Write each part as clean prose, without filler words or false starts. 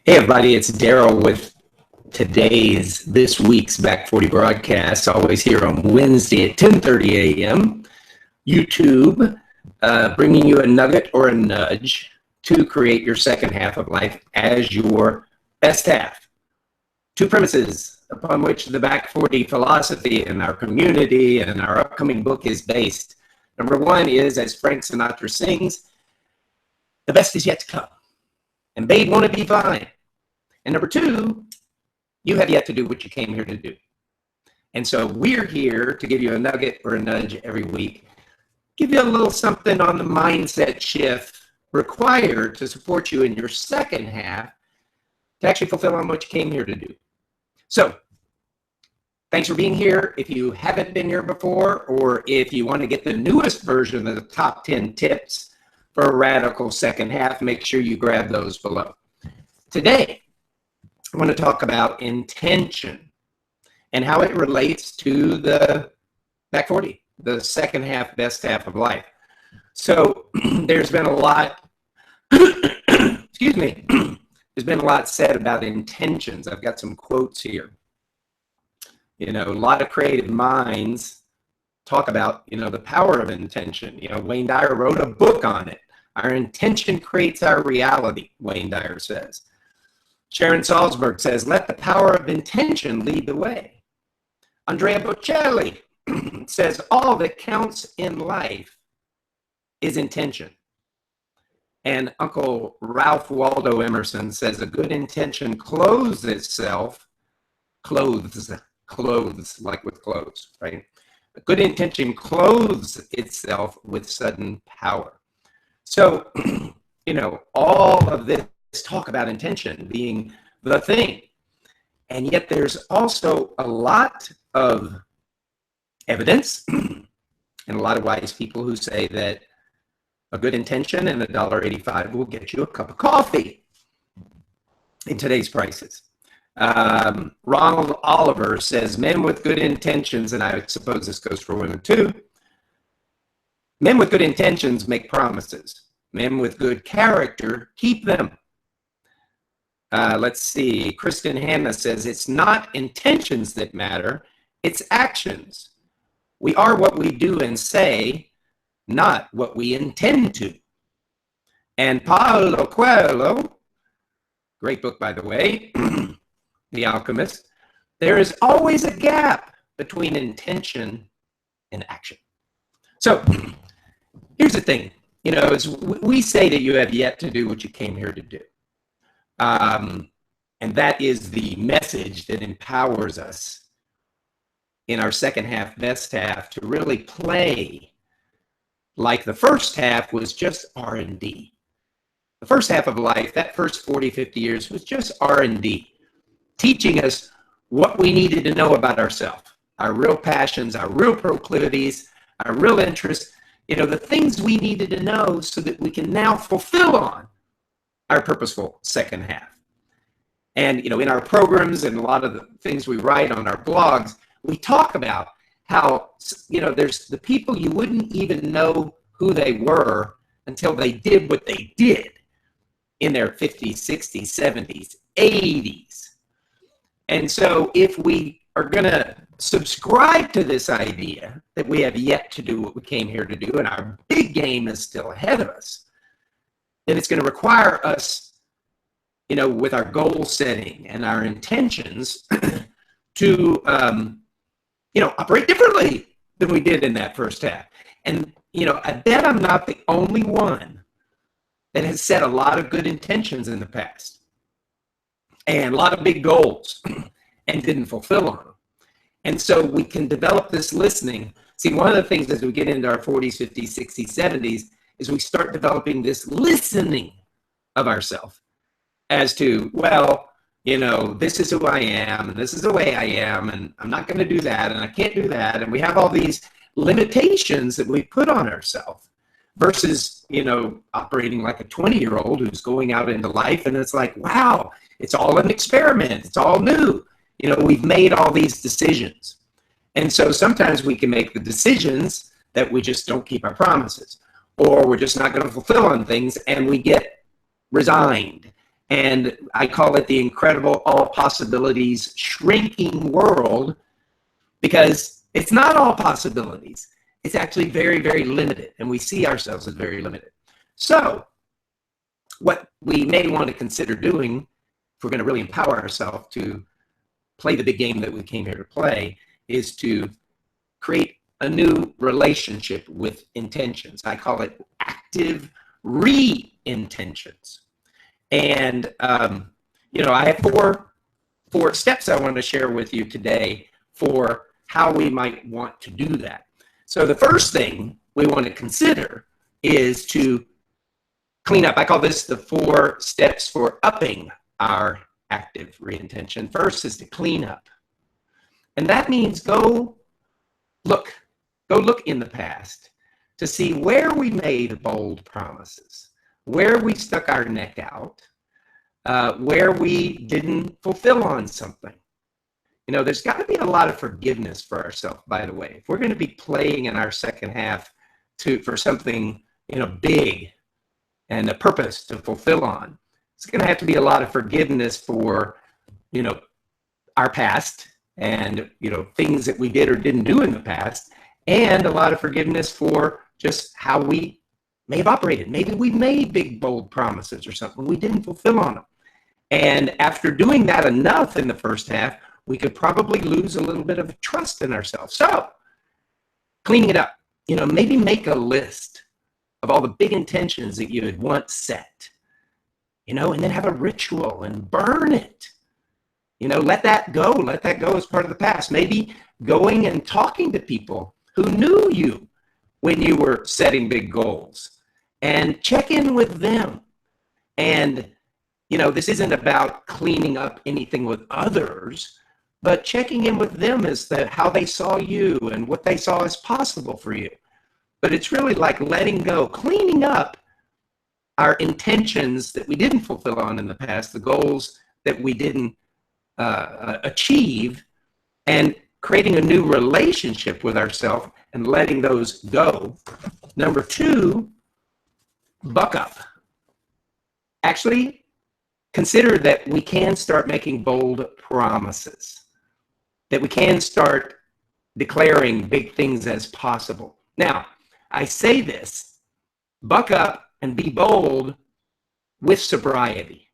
Hey everybody, it's Darrell with this week's Back 40 broadcast, always here on Wednesday at 10:30 a.m. YouTube, bringing you a nugget or a nudge to create your second half of life as your best half. Two premises upon which the Back 40 philosophy and our community and our upcoming book is based. Number one is, as Frank Sinatra sings, the best is yet to come. And babe, won't it be fine? And number two, you have yet to do what you came here to do. And so we're here to give you a nugget or a nudge every week, give you a little something on the mindset shift required to support you in your second half to actually fulfill on what you came here to do. So thanks for being here. If you haven't been here before, or if you want to get the newest version of the top 10 tips for a radical second half, make sure you grab those below. Today, I want to talk about intention and how it relates to the Back 40, the second half, best half of life. So there's been a lot, excuse me, there's been a lot said about intentions. I've got some quotes here. You know, a lot of creative minds talk about, the power of intention. Wayne Dyer wrote a book on it. Our intention creates our reality, Wayne Dyer says. Sharon Salzberg says, let the power of intention lead the way. Andrea Bocelli says, all that counts in life is intention. And Uncle Ralph Waldo Emerson says, a good intention clothes itself, clothes like with clothes, right? A good intention clothes itself with sudden power. So, all of this talk about intention being the thing. And yet there's also a lot of evidence and a lot of wise people who say that a good intention and $1.85 will get you a cup of coffee in today's prices. Ronald Oliver says, men with good intentions, and I suppose this goes for women too, men with good intentions make promises. Men with good character keep them. Let's see. Kristen Hanna says, it's not intentions that matter, it's actions. We are what we do and say, not what we intend to. And Paulo Coelho, great book, by the way, The Alchemist, there is always a gap between intention and action. So here's the thing. As we say that you have yet to do what you came here to do. And that is the message that empowers us in our second half, best half, to really play like the first half was just R&D. The first half of life, that first 40, 50 years was just R&D, teaching us what we needed to know about ourselves, our real passions, our real proclivities, our real interests, the things we needed to know so that we can now fulfill on our purposeful second half. And, in our programs and a lot of the things we write on our blogs, we talk about how, there's the people you wouldn't even know who they were until they did what they did in their 50s, 60s, 70s, 80s. And so if we are going to subscribe to this idea that we have yet to do what we came here to do and our big game is still ahead of us, then it's going to require us, with our goal setting and our intentions to, operate differently than we did in that first half. And, I bet I'm not the only one that has set a lot of good intentions in the past and a lot of big goals and didn't fulfill on them. And so we can develop this listening. See, one of the things as we get into our 40s, 50s, 60s, 70s is we start developing this listening of ourselves as to, this is who I am, and this is the way I am, and I'm not going to do that, and I can't do that. And we have all these limitations that we put on ourselves versus, operating like a 20-year-old who's going out into life, and it's like, wow, it's all an experiment. It's all new. We've made all these decisions. And so sometimes we can make the decisions that we just don't keep our promises, or we're just not going to fulfill on things, and we get resigned And I call it the incredible all possibilities shrinking world, because it's not all possibilities. It's actually very, very limited, and we see ourselves as very limited. So what we may want to consider doing, if we're going to really empower ourselves to play the big game that we came here to play, is to create a new relationship with intentions. I call it active re-intentions. And, I have four steps I want to share with you today for how we might want to do that. So the first thing we want to consider is to clean up. I call this the 4 steps for upping our active re-intention. First is to clean up. And that means go look in the past to see where we made bold promises, where we stuck our neck out, where we didn't fulfill on something. There's got to be a lot of forgiveness for ourselves, by the way. If we're going to be playing in our second half for something, big and a purpose to fulfill on, it's going to have to be a lot of forgiveness for, our past and, things that we did or didn't do in the past, and a lot of forgiveness for just how we may have operated. Maybe we made big, bold promises or something. We didn't fulfill on them. And after doing that enough in the first half, we could probably lose a little bit of trust in ourselves. So cleaning it up, maybe make a list of all the big intentions that you had once set, and then have a ritual and burn it. Let that go. Let that go as part of the past. Maybe going and talking to people who knew you when you were setting big goals, and check in with them. And, this isn't about cleaning up anything with others, but checking in with them as to how they saw you and what they saw as possible for you. But it's really like letting go, cleaning up our intentions that we didn't fulfill on in the past, the goals that we didn't achieve, and creating a new relationship with ourselves and letting those go. Number 2, buck up. Actually, consider that we can start making bold promises, that we can start declaring big things as possible. Now, I say this, buck up and be bold with sobriety,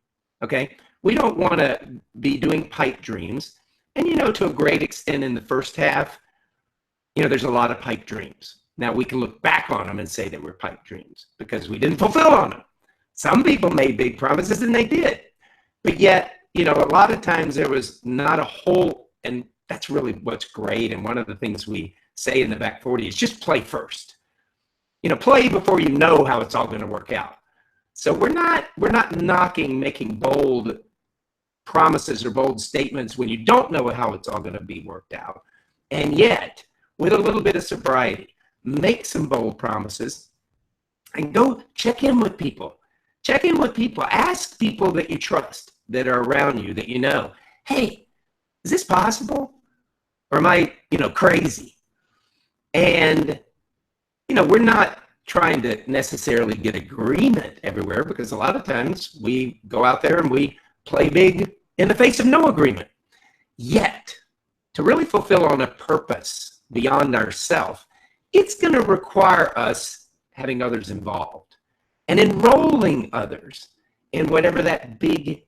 okay? We don't want to be doing pipe dreams. And, to a great extent in the first half, there's a lot of pipe dreams. Now, we can look back on them and say they were pipe dreams because we didn't fulfill on them. Some people made big promises and they did. But yet, a lot of times there was not a whole, and that's really what's great. And one of the things we say in the Back 40 is just play first. Play before you know how it's all going to work out. So we're not knocking making bold promises or bold statements when you don't know how it's all going to be worked out. And yet, with a little bit of sobriety, make some bold promises and go check in with people. Check in with people. Ask people that you trust, that are around you, that hey, is this possible? Or am I, crazy? And, we're not trying to necessarily get agreement everywhere, because a lot of times we go out there and we play big in the face of no agreement. Yet, to really fulfill on a purpose beyond ourselves, it's going to require us having others involved and enrolling others in whatever that big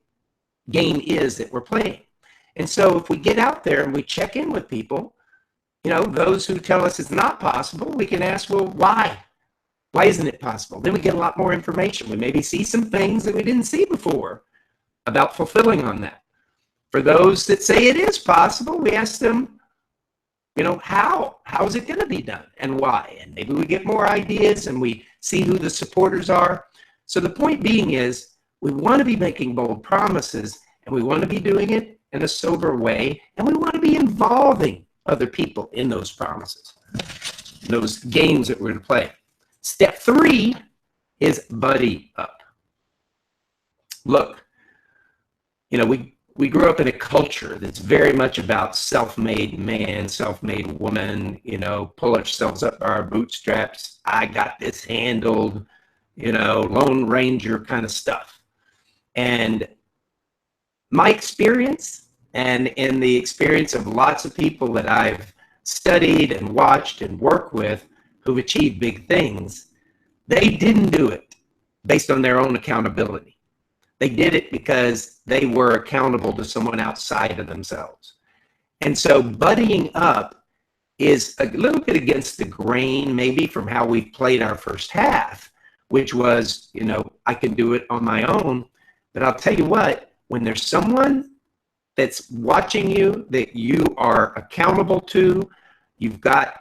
game is that we're playing. And so if we get out there and we check in with people, those who tell us it's not possible, we can ask, well, why? Why isn't it possible? Then we get a lot more information. We maybe see some things that we didn't see before about fulfilling on that. For those that say it is possible, we ask them, how is it going to be done and why? And maybe we get more ideas and we see who the supporters are. So the point being is, we want to be making bold promises, and we want to be doing it in a sober way, and we want to be involving other people in those promises, those games that we're going to play. Step 3 is buddy up. Look, we grew up in a culture that's very much about self-made man, self-made woman, pull ourselves up our bootstraps. I got this handled, Lone Ranger kind of stuff. And my experience, and in the experience of lots of people that I've studied and watched and worked with who've achieved big things, they didn't do it based on their own accountability. They did it because they were accountable to someone outside of themselves. And so buddying up is a little bit against the grain, maybe, from how we played our first half, which was, I can do it on my own. But I'll tell you what, when there's someone that's watching you, that you are accountable to, you've got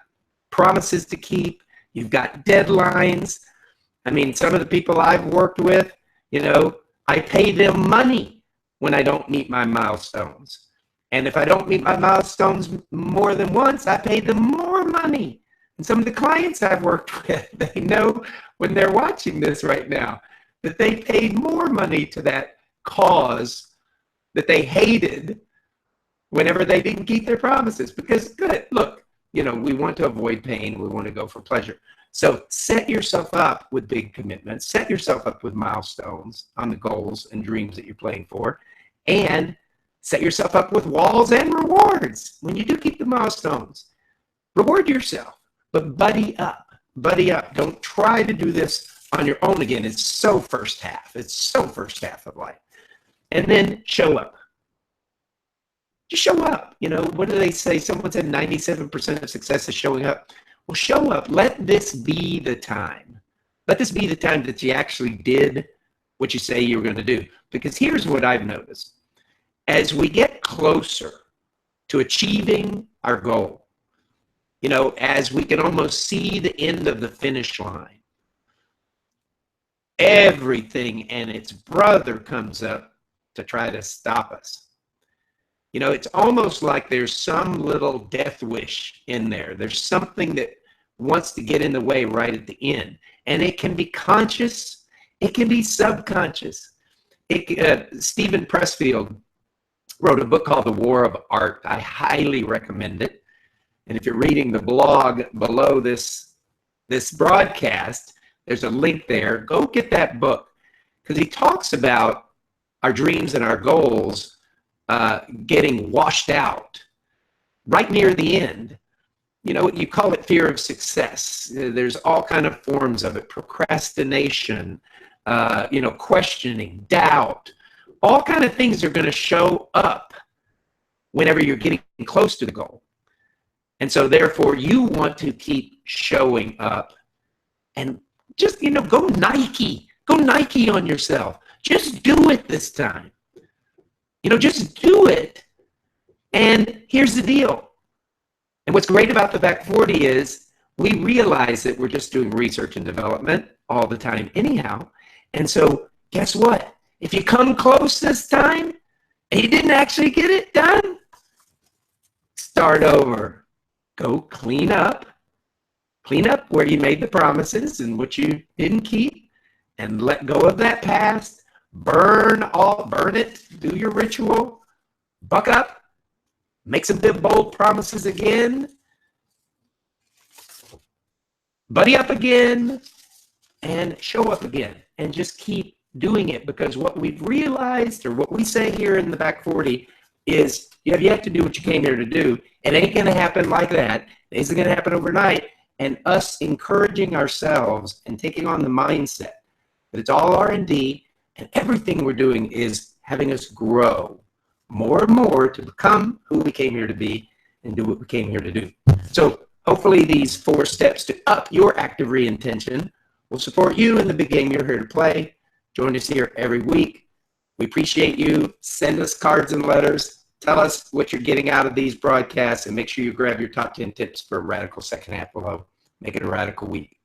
promises to keep, you've got deadlines. I mean, some of the people I've worked with, I pay them money when I don't meet my milestones. And if I don't meet my milestones more than once, I pay them more money. And some of the clients I've worked with, they know when they're watching this right now that they paid more money to that cause that they hated whenever they didn't keep their promises. Because, good, look, we want to avoid pain. We want to go for pleasure. So set yourself up with big commitments. Set yourself up with milestones on the goals and dreams that you're playing for. And set yourself up with walls and rewards when you do keep the milestones. Reward yourself, but buddy up. Buddy up. Don't try to do this on your own again. It's so first half. It's so first half of life. And then show up. Just show up. What do they say? Someone said 97% of success is showing up. Well, show up. Let this be the time. Let this be the time that you actually did what you say you were going to do. Because here's what I've noticed. As we get closer to achieving our goal, as we can almost see the end of the finish line, everything and its brother comes up to try to stop us. It's almost like there's some little death wish in there. There's something that wants to get in the way right at the end. And it can be conscious. It can be subconscious. Stephen Pressfield wrote a book called The War of Art. I highly recommend it. And if you're reading the blog below this broadcast, there's a link there. Go get that book, because he talks about our dreams and our goals getting washed out right near the end. You call it fear of success. There's all kind of forms of it: procrastination, questioning, doubt. All kind of things are going to show up whenever you're getting close to the goal. And so therefore you want to keep showing up and just, go Nike on yourself. Just do it this time. Just do it. And here's the deal. And what's great about the Back 40 is we realize that we're just doing research and development all the time anyhow. And so guess what? If you come close this time and you didn't actually get it done, start over. Go clean up. Clean up where you made the promises and what you didn't keep, and let go of that past. Burn it. Do your ritual. Buck up. Make some big, bold promises again. Buddy up again. And show up again. And just keep doing it, because what we've realized, or what we say here in the Back 40, is you have yet to do what you came here to do. It ain't going to happen like that. It isn't going to happen overnight. And us encouraging ourselves and taking on the mindset that it's all R&D, and everything we're doing is having us grow more and more to become who we came here to be and do what we came here to do. So hopefully these 4 steps to up your active reintention will support you in the big game you're here to play. Join us here every week. We appreciate you. Send us cards and letters. Tell us what you're getting out of these broadcasts, and make sure you grab your top 10 tips for a radical second half below. Make it a radical week.